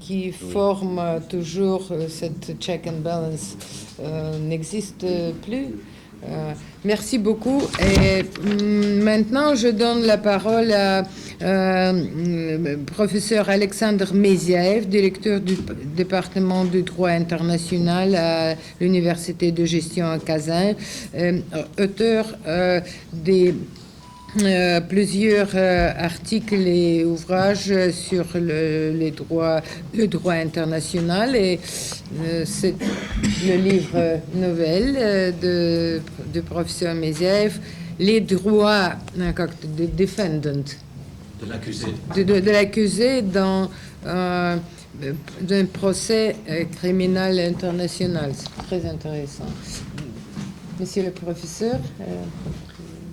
qui forment toujours cette check and balance n'existe plus. Merci beaucoup. Et maintenant, je donne la parole à professeur Alexandre Mezyaev, directeur du département du droit international à l'Université de gestion à Kazan, auteur des plusieurs articles et ouvrages sur le droit international, et c'est le livre nouvelle du professeur Mezyaev, les droits de defendant, de l'accusé dans d'un procès criminel international. C'est très intéressant. Monsieur le professeur,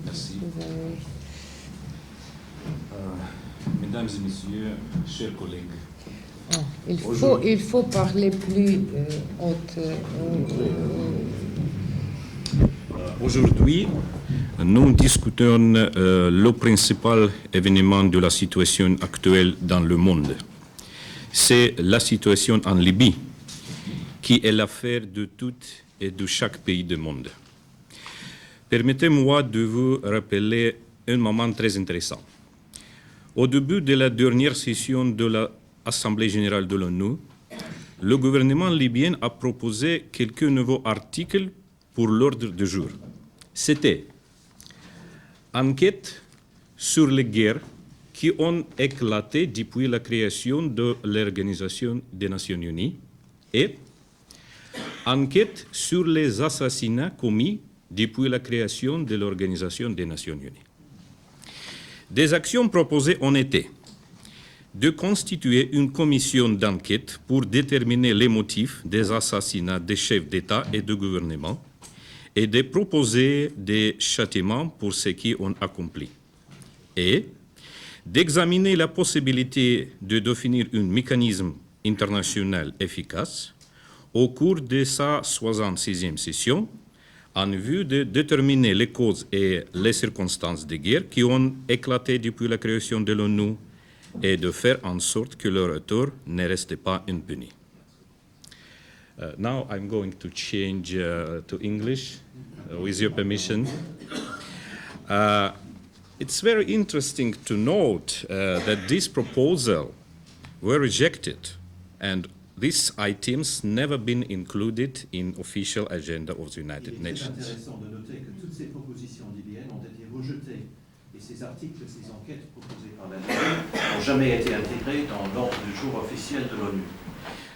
merci. Mesdames et messieurs, chers collègues. Il faut parler plus haute. Aujourd'hui, nous discutons le principal événement de la situation actuelle dans le monde. C'est la situation en Libye, qui est l'affaire de tout et de chaque pays du monde. Permettez-moi de vous rappeler un moment très intéressant. Au début de la dernière session de l'Assemblée générale de l'ONU, le gouvernement libyen a proposé quelques nouveaux articles pour l'ordre du jour. C'était enquête sur les guerres qui ont éclaté depuis la création de l'Organisation des Nations Unies et enquête sur les assassinats commis depuis la création de l'Organisation des Nations Unies. Des actions proposées ont été de constituer une commission d'enquête pour déterminer les motifs des assassinats des chefs d'État et de gouvernement et de proposer des châtiments pour ceux qui ont accompli, et d'examiner la possibilité de définir un mécanisme international efficace au cours de sa 66e session en vue de déterminer les causes et les circonstances des guerres qui ont éclaté depuis la création de l'ONU et de faire en sorte que leur auteur ne reste pas impuni. Now I'm going to change to English, with your permission. It's very interesting to note that these proposals were rejected, and these items never been included in official agenda of the United Nations. C'est intéressant de noter que toutes ces propositions libyennes ont été rejetées, et ces articles, ces enquêtes proposées par la Libye n'ont jamais été intégrées dans l'ordre du jour officiel de l'ONU.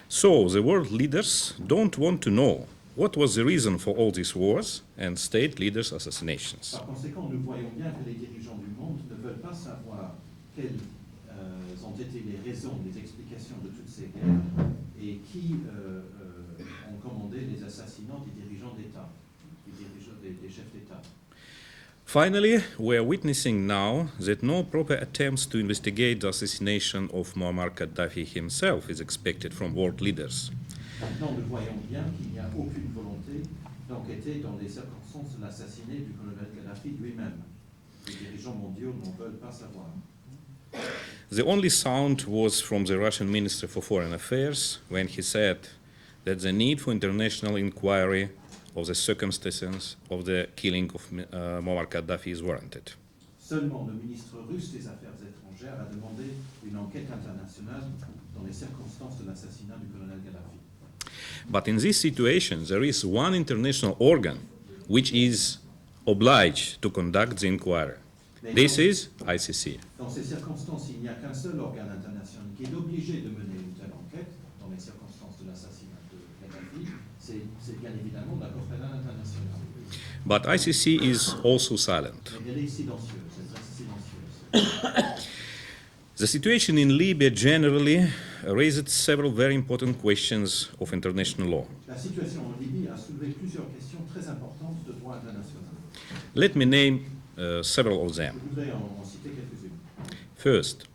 So the world leaders don't want to know what was the reason for all these wars and state leaders' assassinations. Par conséquent, nous voyons bien que les dirigeants du monde ne veulent pas savoir quelles ont été les raisons, les explications de toutes ces guerres et qui ont commandé les assassinats des dirigeants d'État, des chefs d'État. Finally, we are witnessing now that no proper attempts to investigate the assassination of Muammar Gaddafi himself is expected from world leaders. Maintenant, nous voyons bien qu'il n'y a aucune volonté d'enquêter dans les circonstances de l'assassinat du colonel Gaddafi lui-même. Les dirigeants mondiaux n'en veulent pas savoir. The only sound was from the Russian Minister for Foreign Affairs when he said that the need for international inquiry of the circumstances of the killing of Muammar Gaddafi is warranted. Seulement le ministre russe des Affaires étrangères a demandé une enquête internationale dans les circonstances de l'assassinat du colonel Gaddafi. But in this situation, there is one international organ which is obliged to conduct the inquiry. This is ICC. Dans ces circonstances, il n'y a qu'un seul organe international qui est obligé de mener une telle enquête dans les circonstances de l'assassinat de Gaddafi. C'est bien évidemment la Cour pénale internationale. But ICC is also silent. Mais elle est silencieuse, elle reste silencieuse. The situation in Libya generally raised several very important questions of international law. La situation en Libye a soulevé plusieurs questions très importantes de droit international. Let me name several of them. Je voudrais en citer quelques-unes. First,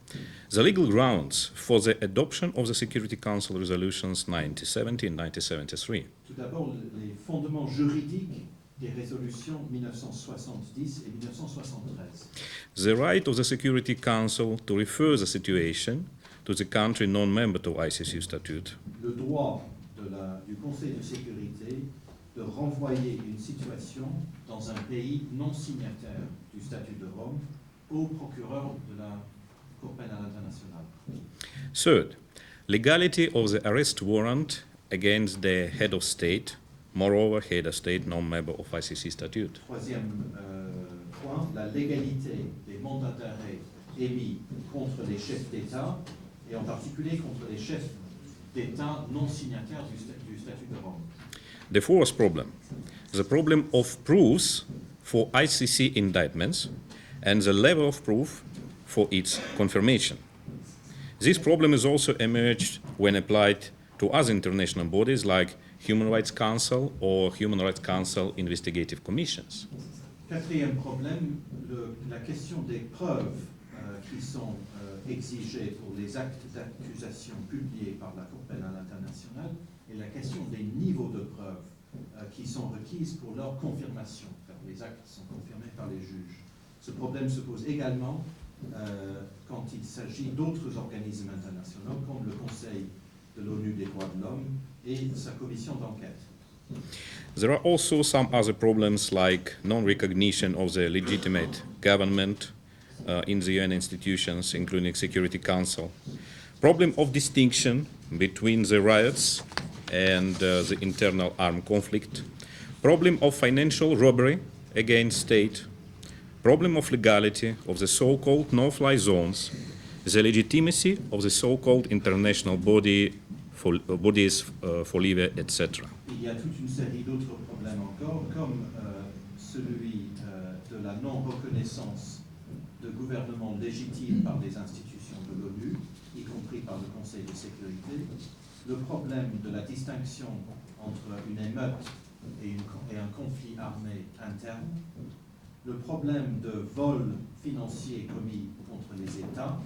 the legal grounds for the adoption of the Security Council resolutions 1970 and 1973. Tout d'abord, les fondements juridiques des résolutions 1970 et 1973. The right of the Security Council to refer the situation to the country non-member to ICC statute. Le droit du Conseil de sécurité de renvoyer une situation dans un pays non signataire du statut de Rome au procureur de la Cour pénale internationale. Third, legality of the arrest warrant against the head of state, moreover head of state non-member of ICC statute. Troisième point, la légalité des mandats d'arrêt émis contre les chefs d'État et en particulier contre les chefs d'État non signataires du statut de Rome. The fourth problem, the problem of proofs for ICC indictments and the level of proof for its confirmation. This problem has also emerged when applied to other international bodies like Human Rights Council or Human Rights Council investigative commissions. Quatrième problème, la question des preuves qui sont exigées pour les actes d'accusation publiés par la Cour pénale internationale et la question des niveaux de preuves qui sont requises pour leur confirmation, car les actes sont confirmés par les juges. Ce problème se pose également quand il s'agit d'autres organismes internationaux comme le Conseil de l'ONU des droits de l'homme et sa commission d'enquête. There are also some other problems like non-recognition of the legitimate government in the UN institutions, including Security Council, problem of distinction between the riots and the internal armed conflict, problem of financial robbery against state, problem of legality of the so-called no-fly zones, the legitimacy of the so-called international bodies for Libya, etc. Il y a toute une série d'autres problèmes encore, comme celui de la non-reconnaissance de gouvernements légitimes par les institutions de l'ONU, y compris par le Conseil de sécurité, le problème de la distinction entre une émeute et un conflit armé interne, le problème de vol financier commis contre les États,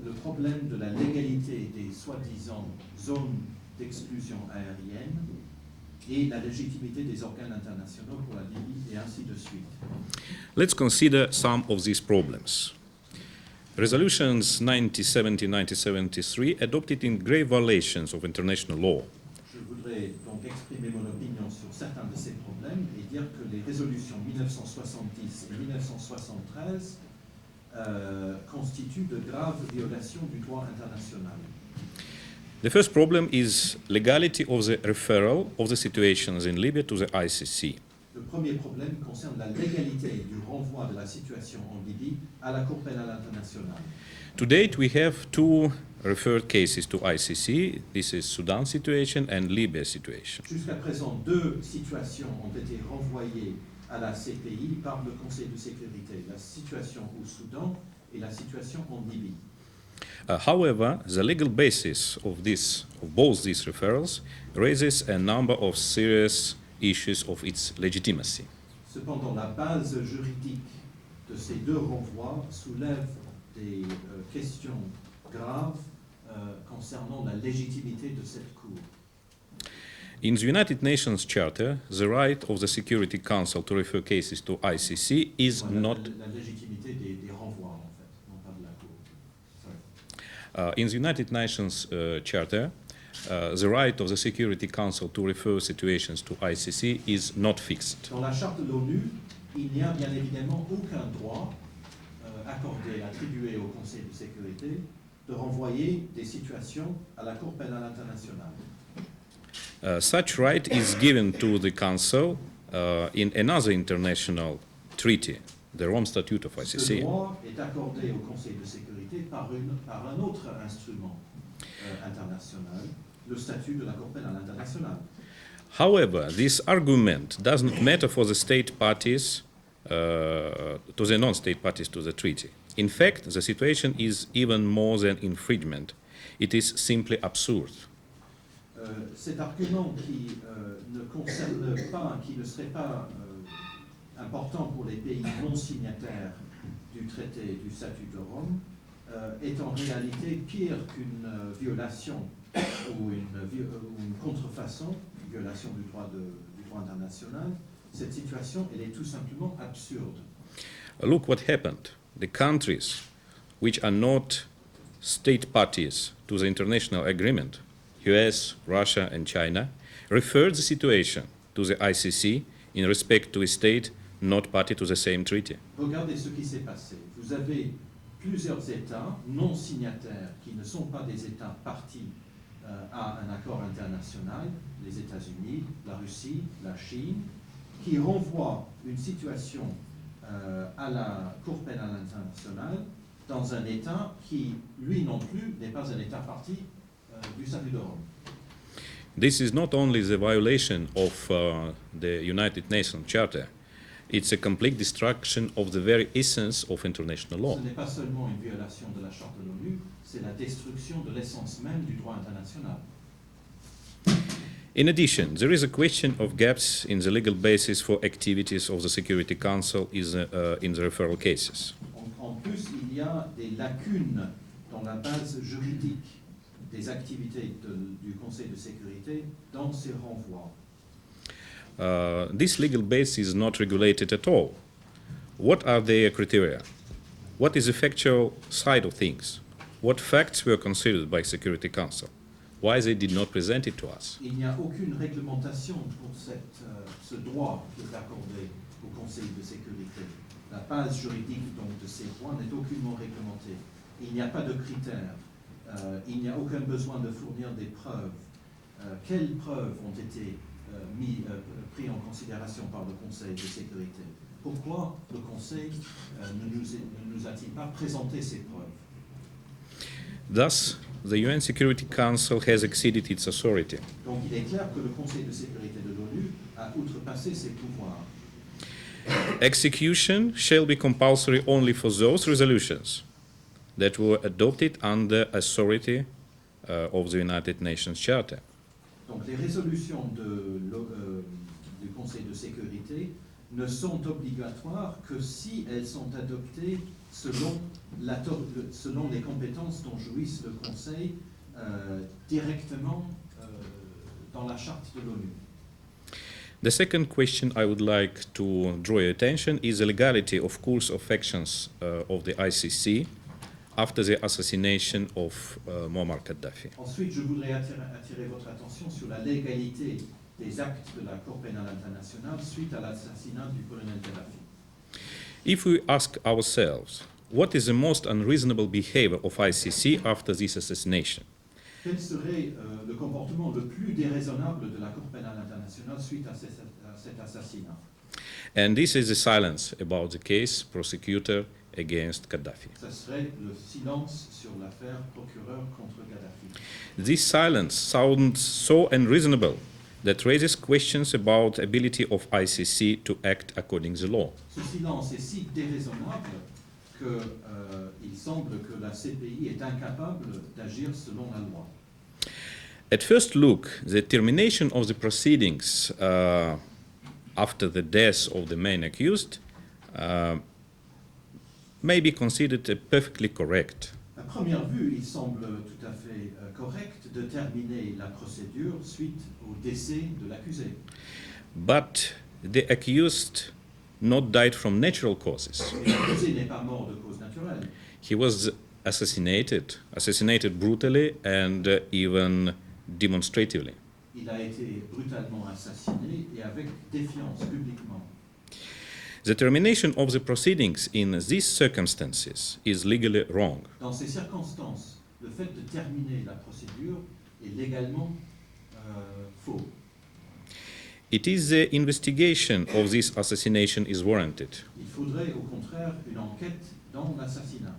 le problème de la légalité des soi-disant zones d'exclusion aérienne et la légitimité des organes internationaux pour la Libye et ainsi de suite. Let's consider some of these problems. Resolutions 9070-9073 adopted in grave violations of international law. Je voudrais donc exprimer mon opinion sur certains de ces problèmes et dire que les résolutions 1970 et 1973 constituent de graves violations du droit international. The first problem is legality of the referral of the situations in Libya to the ICC. Le premier problème concerne la légalité du renvoi de la situation en Libye à la Cour pénale internationale. To date, we have two referred cases to ICC. This is Sudan situation and Libya situation. Jusqu'à présent, deux situations ont été renvoyées à la CPI par le Conseil de sécurité, la situation au Soudan et la situation en Libye. However, the legal basis of both these referrals raises a number of serious issues of its legitimacy. Cependant, la base juridique de ces deux renvois soulève des questions graves concernant la légitimité de cette Cour. In the United Nations Charter, the right of the Security Council to refer cases to ICC is not... La légitimité des renvois, en fait, non pas de la Cour. In the United Nations Charter, the right of the Security Council to refer situations to ICC is not fixed. Dans la charte de l'ONU, il n'y a bien évidemment aucun droit accordé, attribué au Conseil de sécurité, de renvoyer des situations à la Cour pénale internationale. Such right is given to the Council in another international treaty, the Rome Statute of Ce ICC. droit est accordé au Conseil de sécurité par un autre instrument international, le statut de la Cour pénale internationale. However, this argument does not matter for the state parties, to the non-state parties to the treaty. In fact, the situation is even more than infringement. It is simply absurd. Cet argument qui ne concerne pas, qui ne serait pas important pour les pays non signataires du traité du statut de Rome, est en réalité pire qu'une violation ou une contrefaçon, une violation du droit international. Cette situation, elle est tout simplement absurde. Look what happened. The countries which are not state parties to the international agreement, US, Russia, and China, referred the situation to the ICC in respect to a state not party to the same treaty. Regardez ce qui s'est passé. Vous avez plusieurs États non signataires qui ne sont pas des États partis à un accord international, les États-Unis, la Russie, la Chine, qui renvoient une situation à la Cour pénale internationale dans un État qui, lui non plus, n'est pas un État parti du statut de Rome. This is not only the violation of the United Nations Charter, it's a complete destruction of the very essence of international law. Ce n'est pas seulement une violation de la Charte de l'ONU, c'est la destruction de l'essence même du droit international. In addition, there is a question of gaps in the legal basis for activities of the Security Council in the referral cases. En plus, il y a des lacunes dans la base juridique des activités du Conseil de sécurité dans ces renvois. This legal base is not regulated at all. What are their criteria? What is the factual side of things? What facts were considered by Security Council? Why they did not present it to us? Il n'y a aucune réglementation pour ce droit qui est accordé au Conseil de sécurité. La base juridique donc, de ces droits n'est aucunement réglementée. Il n'y a pas de critères. Il n'y a aucun besoin de fournir des preuves. Quelles preuves ont été prises en considération par le Conseil de sécurité? Pourquoi le Conseil ne nous a-t-il pas présenté ces preuves? Thus, the UN Security Council has exceeded its authority. Donc il est clair que le Conseil de sécurité de l'ONU a outrepassé ses pouvoirs. Execution shall be compulsory only for those resolutions that were adopted under authority of the United Nations Charter. Donc les résolutions du Conseil de sécurité ne sont obligatoires que si elles sont adoptées selon les compétences dont jouisse le Conseil directement dans la charte de l'ONU. The second question I would like to draw your attention is the legality of course of actions of the ICC after the assassination of Muammar Gaddafi. Ensuite, je voudrais attirer votre attention sur la légalité des actes de la Cour pénale internationale suite à l'assassinat du colonel Gaddafi. If we ask ourselves, what is the most unreasonable behavior of ICC after this assassination? Quel serait le comportement le plus déraisonnable de la Cour pénale internationale suite à cet assassinat? And this is the silence about the case prosecutor against Gaddafi. Ce serait le silence sur l'affaire procureur contre Gaddafi. This silence sounds so unreasonable that raises questions about ability of ICC to act according to the law. Ce silence est si déraisonnable qu'il semble que la CPI est incapable d'agir selon la loi. At first look, the termination of the proceedings after the death of the main accused may be considered perfectly correct. À première vue, il semble tout à fait correct de terminer la procédure suite au décès de l'accusé. But the accused not died from natural causes. Mais l'accusé n'est pas mort de cause naturelle. He was assassinated brutally and even demonstratively. Il a été brutalement assassiné et avec défiance publiquement. The termination of the proceedings in these circumstances is legally wrong. Dans ces circonstances, le fait de terminer la procédure est légalement faux. It is the investigation of this assassination is warranted. Il faudrait au contraire une enquête dans l'assassinat,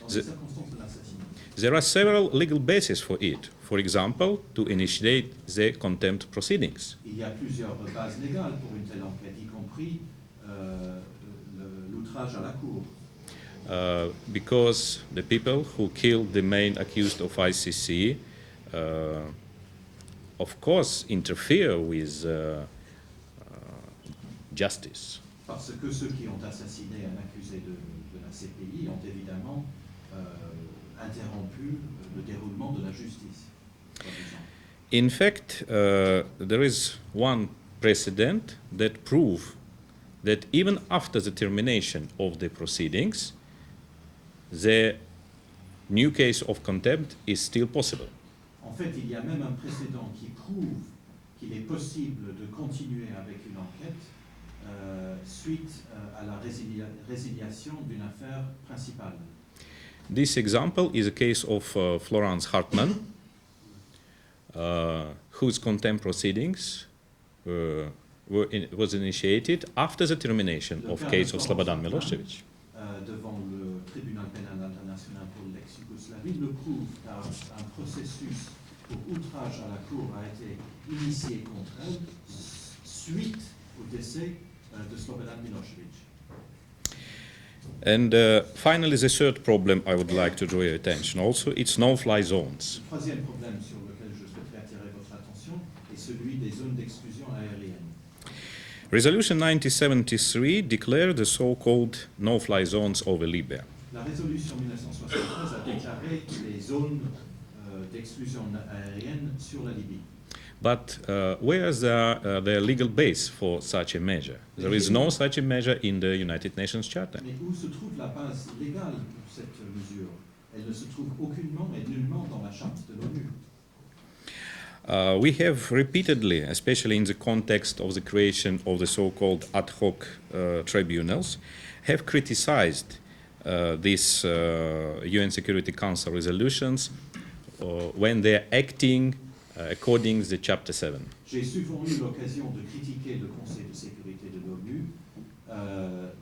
dans les circonstances de l'assassinat. There are several legal bases for it. For example, to initiate the contempt proceedings. Il y a plusieurs bases légales pour une telle enquête, y compris l'outrage à la cour. Because the people who killed the main accused of ICC, of course, interfere with justice. Parce que ceux qui ont assassiné un accusé de la CPI ont évidemment interrompu le déroulement de la justice. In fact, there is one precedent that proves that even after the termination of the proceedings, the new case of contempt is still possible. En fait, il y a même un précédent qui prouve qu'il est possible de continuer avec une enquête suite à la résiliation d'une affaire principale. This example is a case of Florence Hartmann, whose contempt proceedings was initiated after the termination of case of Slobodan Milosevic. Devant le tribunal pénal international pour l'ex-Yougoslavie le prouve car un processus pour outrage à la Cour a été initié contre elle suite au décès de Slobodan Milosevic. And finally, the third problem I would like to draw your attention also, it's no-fly zones. Le troisième problème sur lequel je souhaiterais attirer votre attention est celui des zones d'exclusion aérienne. Resolution 1973 declared the so-called no-fly zones over Libya. La résolution 1973 a déclaré les zones d'exclusion aérienne sur la Libye. But where is the legal base for such a measure? There is no such a measure in the United Nations Charter. Mais où se trouve la base légale pour cette mesure? Elle ne se trouve aucunement et nullement dans la charte de l'ONU. We have repeatedly, especially in the context of the creation of the so-called ad hoc tribunals, have criticized these UN Security Council resolutions when they are acting according to the Chapter 7. J'ai souvent eu l'occasion de critiquer le Conseil de sécurité de l'ONU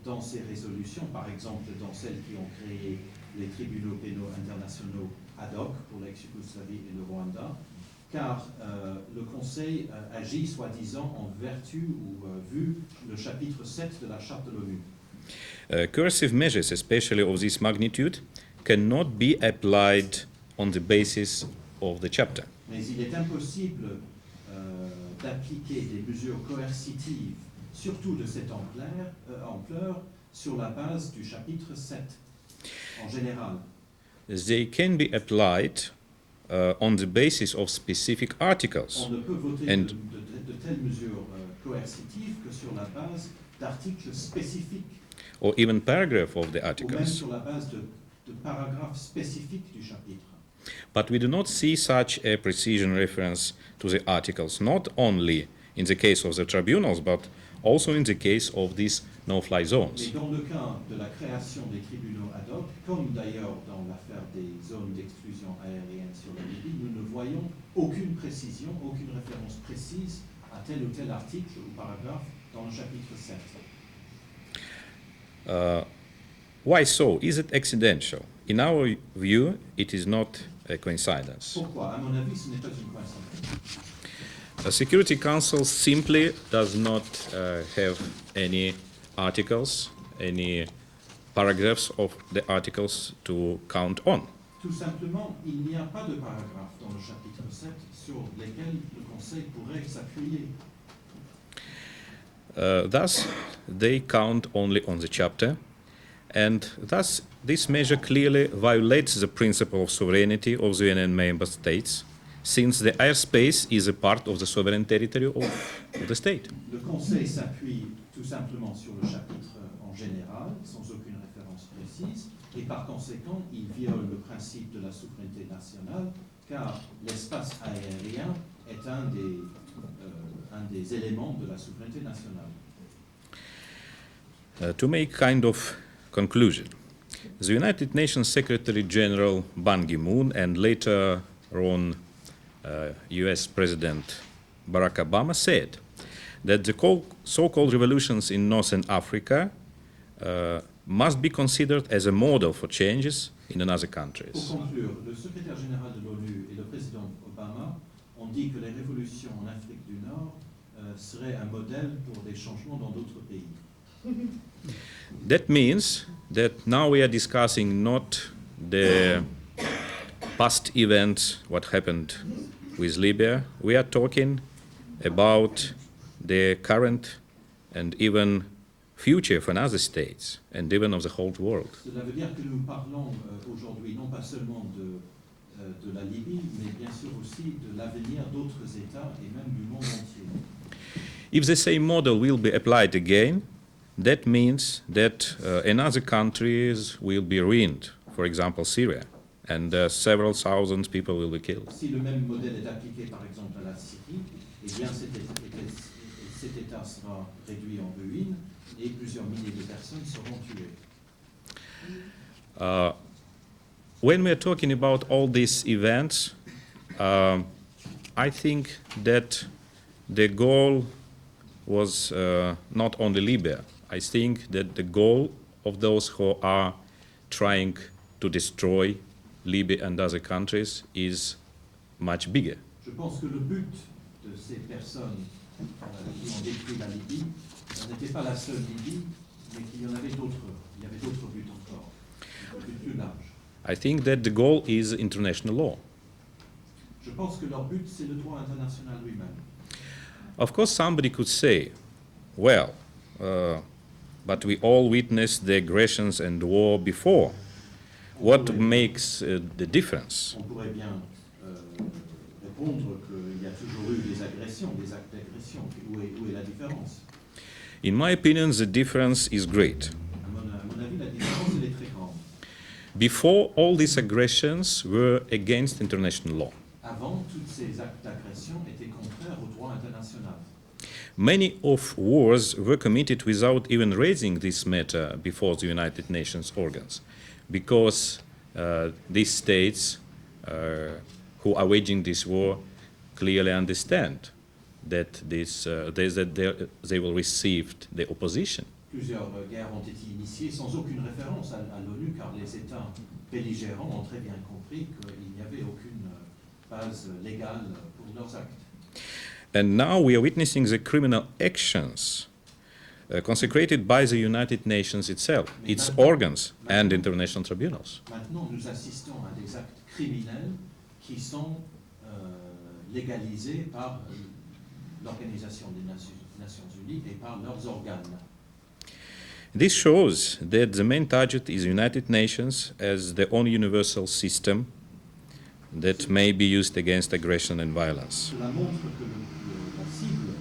dans ces résolutions, par exemple dans celles qui ont créé les tribunaux pénaux internationaux ad hoc pour l'ex-Yougoslavie et le Rwanda, car le Conseil agit soi-disant en vertu ou vu le chapitre 7 de la Charte de l'ONU. Coercive measures, especially of this magnitude, cannot be applied on the basis of the chapter. Mais il est impossible d'appliquer des mesures coercitives, surtout de cette ampleur, sur la base du chapitre 7, en général. They can be applied on the basis of specific articles. On ne peut voter And de telles mesures coercitives que sur la base d'articles spécifiques, or even paragraph of the ou même articles. sur la base de paragraphes spécifiques du chapitre. But we do not see such a precision reference to the articles, not only in the case of the tribunals, but also in the case of these no-fly Mais zones. dans le cas de la création des tribunaux ad hoc, comme d'ailleurs dans l'affaire des zones d'exclusion aérienne sur la Libye, nous ne voyons aucune précision, aucune référence précise à tel ou tel article ou paragraphe dans le chapitre 7. Why so? Is it accidental? In our view, it is not a coincidence. Pourquoi? À mon avis, ce n'est pas une coïncidence. The Security Council simply does not have any articles, any paragraphs of the articles to count on. Tout simplement, il n'y a pas de paragraphe dans le chapitre 7 sur lesquels le Conseil pourrait s'appuyer. Thus, they count only on the chapter, and thus this measure clearly violates the principle of sovereignty of the UN member states, since the airspace is a part of the sovereign territory of the state. Le Conseil s'appuie tout simplement sur le chapitre en général, sans aucune référence précise, et par conséquent, il viole le principe de la souveraineté nationale, car l'espace aérien est un des éléments de la souveraineté nationale. To make kind of conclusion, the United Nations Secretary General Ban Ki-moon and later on US President Barack Obama said that the so-called revolutions in Northern Africa must be considered as a model for changes in other countries. Pour conclure, le secrétaire général de l'ONU et le président Obama ont dit que les révolutions en Afrique du Nord seraient un modèle pour des changements dans d'autres pays. That means that now we are discussing not the past events, what happened with Libya. We are talking about the current and even future for other states and even of the whole world. Cela veut dire que nous parlons aujourd'hui non pas seulement de la Libye, mais bien sûr aussi de l'avenir d'autres États et même du monde entier. If the same model will be applied again, that means that another countries will be ruined, for example, Syria, and several thousand people will be killed. Si le même modèle est appliqué par exemple à la Syrie, eh bien cet État sera réduit en ruine et plusieurs milliers de personnes seront tuées. When we are talking about all these events, I think that the goal was not only Libya. I think that the goal of those who are trying to destroy Libya and other countries is much bigger. Je pense que le but de ces personnes qui ont détruit la Libye n'était pas la seule Libye, mais qu'il y en avait d'autres. Il y avait d'autres buts encore, des buts plus larges. I think that the goal is international law. Je pense que leur but, c'est le droit international lui-même. Of course, somebody could say, well, but we all witnessed the aggressions and war before. What makes the difference? On pourrait bien répondre qu'il y a toujours eu des agressions, des actes d'agression. Où est la différence? In my opinion, the difference is great. À mon avis, la différence, elle est très grande. Before, all these aggressions were against international law. Avant, tous ces actes d'agression étaient contraires au droit international. Many of wars were committed without even raising this matter before the United Nations organs, because these states who are waging this war clearly understand that they will receive the opposition. Plusieurs guerres ont été initiées sans aucune référence à l'ONU, car les États belligérants ont très bien compris qu'il n'y avait aucune base légale pour leurs actes. And now we are witnessing the criminal actions consecrated by the United Nations itself, its organs and international tribunals. Maintenant, nous assistons à des actes criminels qui sont légalisés par l'Organisation des Nations Unies et par leurs organes. This shows that the main target is United Nations as the only universal system that may be used against aggression and violence. Cela montre que la cible,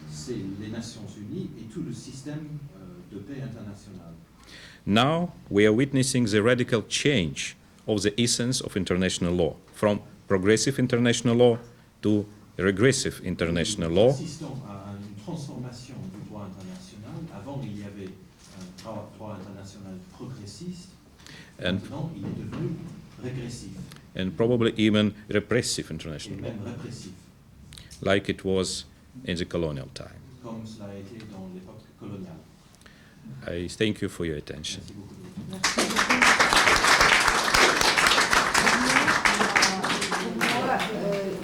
c'est les Nations Unies et tout le système de paix international. Now we are witnessing the radical change of the essence of international law, from progressive international law to regressive international law. Nous assistons à une transformation du droit international. Avant, il y avait un droit international progressiste. Maintenant, il est devenu régressif. And probably even repressive international Et law, même répressif, like it was in the colonial time. comme cela a été dans l'époque coloniale. I thank you for your attention. Merci beaucoup.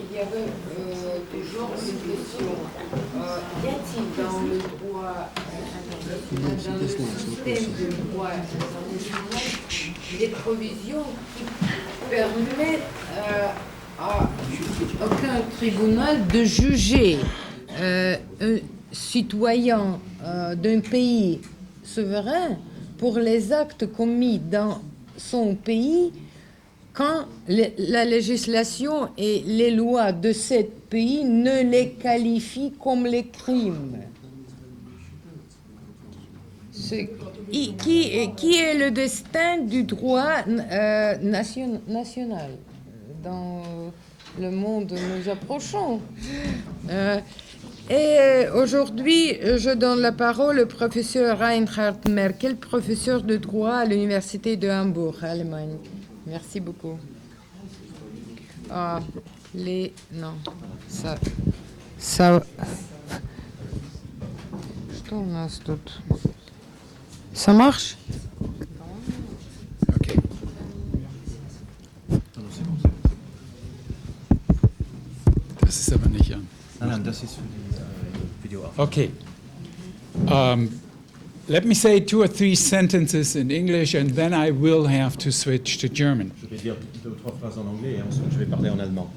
Il y avait toujours une question. Y a-t-il dans le droit, dans le système de droit international, des provisions qui permettent à aucun tribunal de juger un citoyen d'un pays souverain pour les actes commis dans son pays quand la législation et les lois de ce pays ne les qualifient comme les crimes. Qui est le destin du droit national dans le monde où nous approchons. Et aujourd'hui, je donne la parole au professeur Reinhard Merkel, professeur de droit à l'Université de Hambourg, Allemagne. Merci beaucoup. Non, ça... Что у нас тут? Ça marche? Okay. Das ist aber nicht an. Nein, das ist für die Video. Okay. Let me say 2 or 3 sentences in English, and then I will have to switch to German. Je vais dire 2 ou 3 phrases en anglais et ensuite je vais parler en allemand.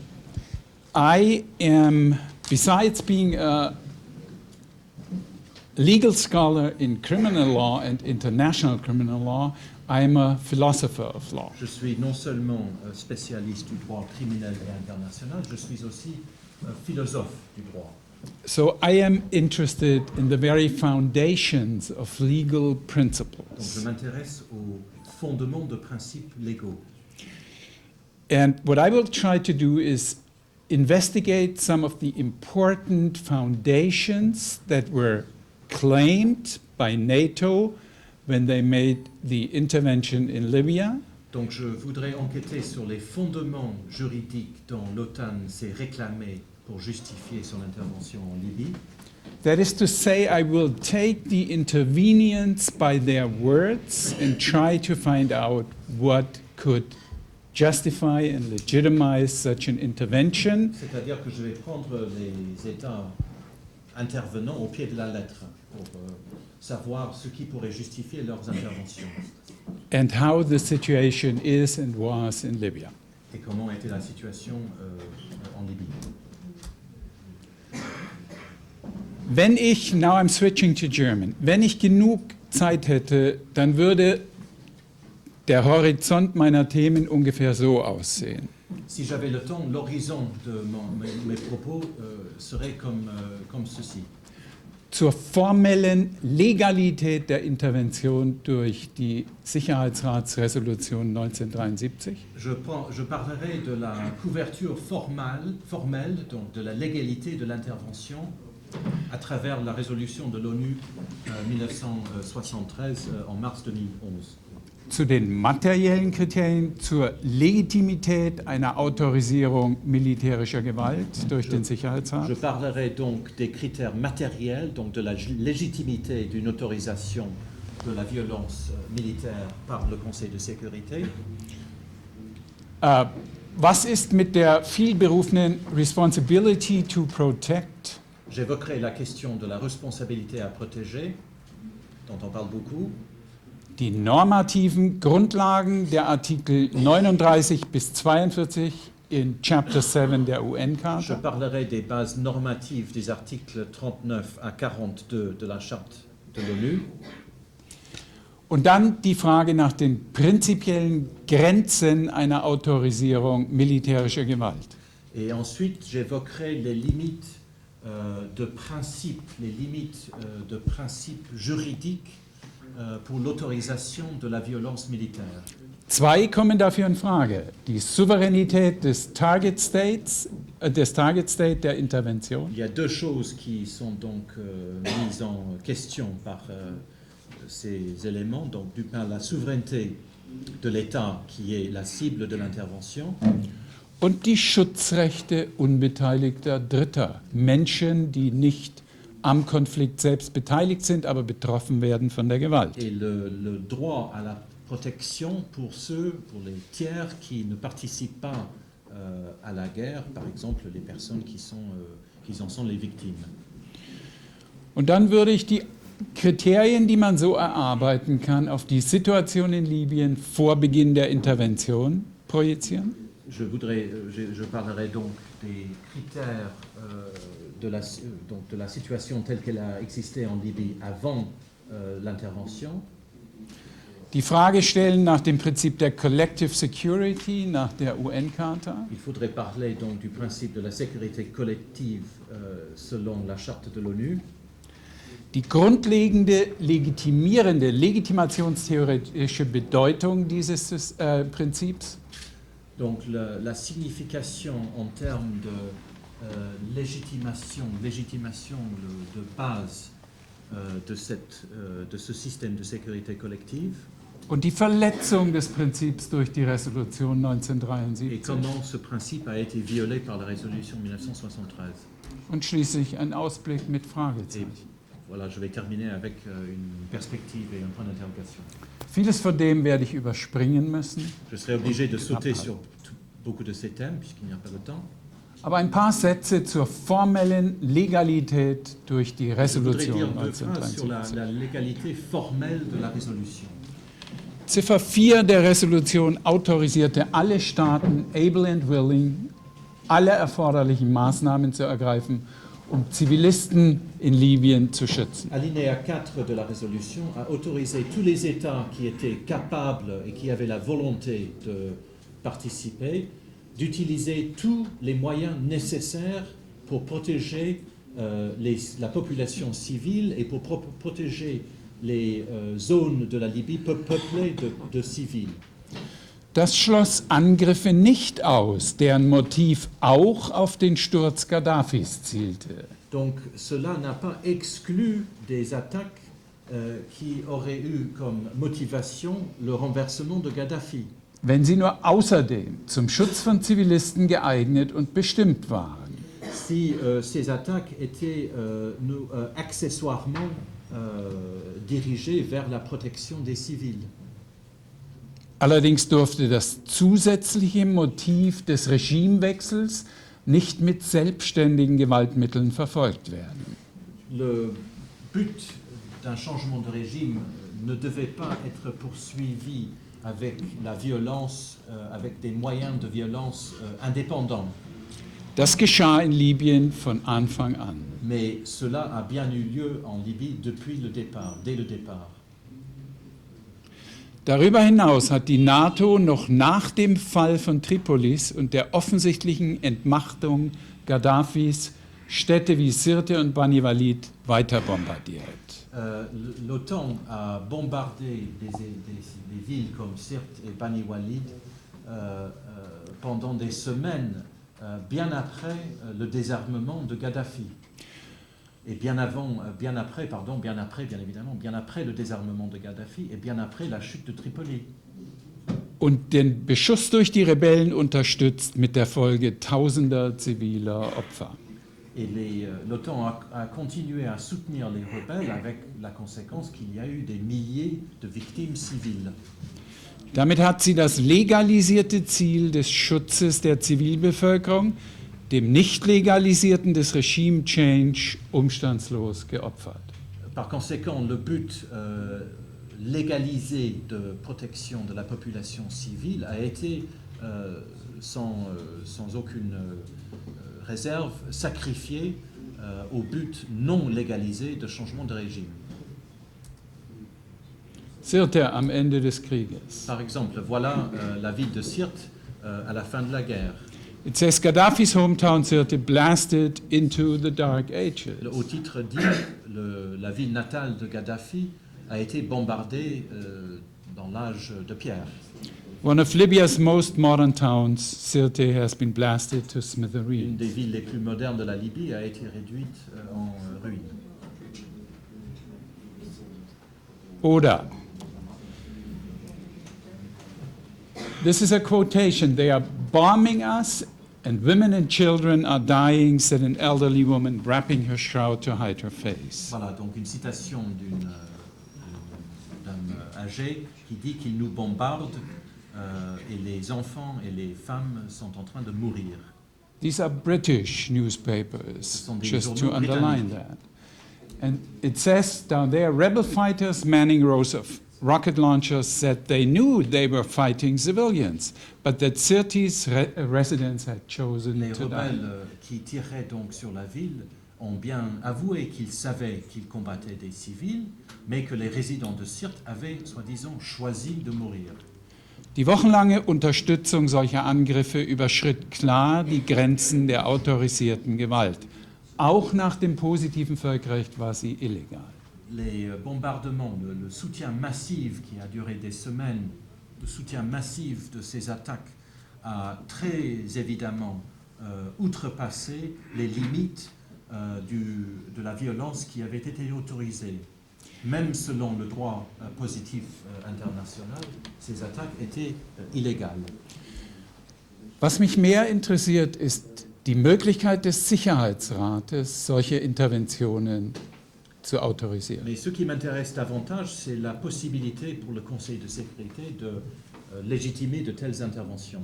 I am, besides being a legal scholar in criminal law and international criminal law, I am a philosopher of law. Je suis non seulement spécialiste du droit criminel et international, je suis aussi philosophe du droit. So I am interested in the very foundations of legal principles. Donc je m'intéresse aux fondements de principes légaux. And what I will try to do is investigate some of the important foundations that were claimed by NATO when they made the intervention in Libya. Donc je voudrais enquêter sur les fondements juridiques dont l'OTAN s'est réclamé pour justifier son intervention en Libye. That is to say, I will take the intervenients by their words and try to find out what could justify and legitimize such an intervention. C'est-à-dire que je vais prendre les États intervenants au pied de la lettre pour savoir ce qui pourrait justifier leurs interventions. And how the situation is and was in Libya. Et comment était la situation en Libye. Wenn ich, now I'm switching to German, wenn ich genug Zeit hätte, dann würde der Horizont meiner Themen ungefähr so aussehen. Si j'avais le temps, l'horizon de mes propos serait comme ceci. Zur formellen Legalität der Intervention durch die Sicherheitsratsresolution 1973. Je parlerai de la couverture formelle, donc de la légalité de l'intervention à travers la résolution de l'ONU 1973 en mars 2011. Zu den materiellen Kriterien zur Legitimität einer Autorisierung militärischer Gewalt durch den Sicherheitsrat. Je parlerai donc des critères matériels, donc de la légitimité d'une autorisation de la violence militaire par le Conseil de sécurité. Was ist mit der vielberufenen Responsibility to Protect? J'évoquerai la question de la responsabilité à protéger, dont on parle beaucoup. Die normativen Grundlagen der Artikel 39 bis 42 in Chapter 7 der Je UN-Charta. parlerai des bases normatives des articles 39 à 42 de la Charte de l'ONU. Und dann die Frage nach den prinzipiellen Grenzen einer Autorisierung militärischer Gewalt. Et ensuite, j'évoquerai les limites de principes juridiques pour l'autorisation de la violence militaire. Zwei kommen dafür in Frage. Die Souveränität des Target State der Intervention. Il y a deux choses qui sont donc mises en question par ces éléments. Donc, d'une part, la souveraineté de l'État qui est la cible de l'intervention. Und die Schutzrechte unbeteiligter Dritter. Menschen, die nicht am Konflikt selbst beteiligt sind, aber betroffen werden von der Gewalt. Et le droit à la protection pour les tiers qui ne participent pas à la guerre, par exemple les personnes qui en sont les victimes. Und dann würde ich die Kriterien, die man so erarbeiten kann, auf die Situation in Libyen vor Beginn der Intervention projizieren. Je parlerai donc des critères de la situation telle qu'elle a existé en Libye avant l'intervention. Die Frage stellen nach dem Prinzip der Collective Security, nach der UN-Charta. Il faudrait parler donc du principe de la sécurité collective selon la charte de l'ONU. Die grundlegende, legitimationstheoretische Bedeutung dieses Prinzips. Donc la signification en termes de légitimation de base de ce système de sécurité collective. Und die Verletzung des Prinzips durch die Resolution Et 1973. comment ce principe a été violé par la résolution 1973. Und schließlich ein Ausblick mit Et Fragezeichen. voilà, je vais terminer avec une perspective et un point d'interrogation. Vieles von dem werde ich überspringen müssen, Je serai obligé de sauter sur beaucoup de ces thèmes puisqu'il n'y a pas de temps. aber ein paar Sätze zur formellen Legalität durch die Je voudrais Resolution dire deux phrases sur 1973. la légalité formelle de la résolution. Ziffer 4 der Resolution autorisierte alle Staaten, able and willing, alle erforderlichen Maßnahmen zu ergreifen, um Zivilisten in Libyen zu schützen. Alinéa 4 de la résolution a autorisé tous les États qui étaient capables et qui avaient la volonté de participer d'utiliser tous les moyens nécessaires pour protéger la population civile et pour protéger les zones de la Libye peuplées de civils. Das schloss Angriffe nicht aus, deren Motiv auch auf den Sturz Gaddafis zielte. Donc cela n'a pas exclu des attaques qui auraient eu comme motivation le renversement de Gaddafi. Wenn sie nur außerdem zum Schutz von Zivilisten geeignet und bestimmt waren. Si ces attaques étaient accessoirement dirigées vers la protection des civils. Allerdings durfte das zusätzliche Motiv des Regimewechsels nicht mit selbstständigen Gewaltmitteln verfolgt werden. Le but d'un changement de régime ne devait pas être poursuivi avec la violence, avec des moyens de violence indépendants. Das geschah in Libyen von Anfang an. Mais cela a bien eu lieu en Libye depuis le départ, dès le départ. Darüber hinaus hat die NATO noch nach dem Fall von Tripolis und der offensichtlichen Entmachtung Gaddafis Städte wie Sirte und Bani Walid weiter bombardiert. L'OTAN a bombardé des villes comme Sirte et Bani Walid pendant des semaines, bien après le désarmement de Gaddafi. Et bien après le désarmement de Gaddafi et bien après la chute de Tripoli. Und den Beschuss durch die Rebellen unterstützt mit der Folge tausender ziviler Opfer. Et l'OTAN a continué à soutenir les rebelles avec la conséquence qu'il y a eu des milliers de victimes civiles. Damit hat sie das legalisierte Ziel des Schutzes der Zivilbevölkerung dem nicht legalisierten des Regime Change umstandslos geopfert. Par conséquent, le but légalisé de protection de la population civile a été sans aucune réserve sacrifié au but non légalisé de changement de régime. Sirte am Ende des Krieges. Par exemple, voilà la ville de Sirte à la fin de la guerre. It says Gaddafi's hometown Sirte blasted into the dark ages. Le haut titre dit la ville natale de Gaddafi a été bombardée dans l'âge de pierre. One of Libya's most modern towns, Sirte, has been blasted to Une smithereens. des villes les plus modernes de la Libye a été réduite en ruine. Oder, this is a quotation, they are bombing us and women and children are dying, said an elderly woman wrapping her shroud to hide her face. Voilà, donc une citation d'un âgé qui dit qu'il nous bombarde et les enfants et les femmes sont en train de mourir. These are British newspapers, sont des just to journaux underline britanniques. that. And it says down there, rebel fighters manning rows of rocket launchers said they knew they were fighting civilians, but that Sirte's residents had chosen Les to die. rebelles qui tiraient donc sur la ville ont bien avoué qu'ils savaient qu'ils combattaient des civils, mais que les résidents de Sirte avaient, soi-disant, choisi de mourir. Die wochenlange Unterstützung solcher Angriffe überschritt klar die Grenzen der autorisierten Gewalt. Auch nach dem positiven Völkerrecht war sie illegal. Les bombardements, le soutien massif qui a duré des semaines, le soutien massif de ces attaques a très évidemment outrepassé les limites de la violence qui avait été autorisée. Même selon le droit positif international, ces attaques étaient illégales. Was mich mehr interessiert, ist die Möglichkeit des Sicherheitsrates, solche Interventionen zu autorisieren. Mais ce qui m'intéresse davantage, c'est la possibilité pour le Conseil de sécurité de légitimer de telles interventions.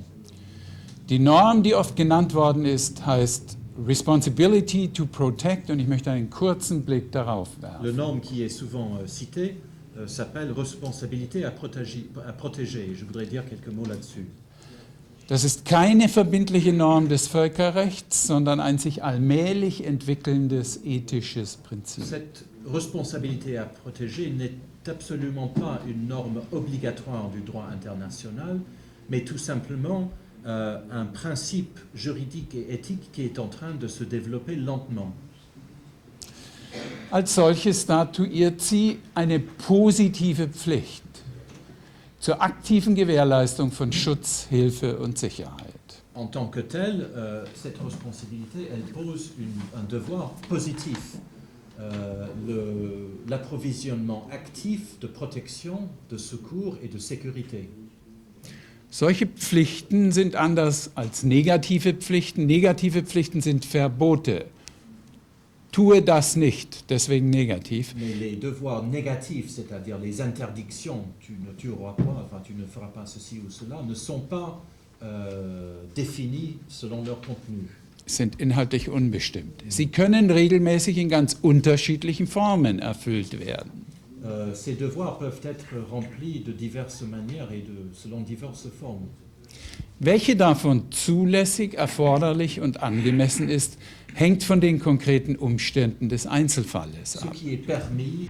Die Norm, die oft genannt worden ist, heißt Responsibility to Protect, und ich möchte einen kurzen Blick darauf Le werfen. norme qui est souvent cité s'appelle responsabilité à protéger. Je voudrais dire quelques mots là-dessus. Das ist keine verbindliche Norm des Völkerrechts, sondern ein sich allmählich entwickelndes ethisches Prinzip. Cette responsabilité à protéger n'est absolument pas une norme obligatoire du droit international, mais tout simplement un principe juridique et éthique qui est en train de se développer lentement. Als solches statuiert sie eine positive Pflicht. zur aktiven Gewährleistung von Schutz, Hilfe und Sicherheit. En tant que telle, cette responsabilité, elle pose un devoir positif. L'approvisionnement actif de protection, de secours et de sécurité. Solche Pflichten sind anders als negative Pflichten. Negative Pflichten sind Verbote. Tue das nicht, deswegen negativ. Mais les devoirs négatifs, c'est-à-dire les interdictions, tu ne tueras pas, enfin tu ne feras pas ceci ou cela, ne sont pas définis selon leur contenu. Sind inhaltlich unbestimmt. Sie können regelmäßig in ganz unterschiedlichen Formen erfüllt werden. Ces devoirs peuvent être remplis de diverses manières et selon diverses formes. Welche davon zulässig, erforderlich und angemessen ist, hängt von den konkreten Umständen des Einzelfalles Ce ab. qui est permis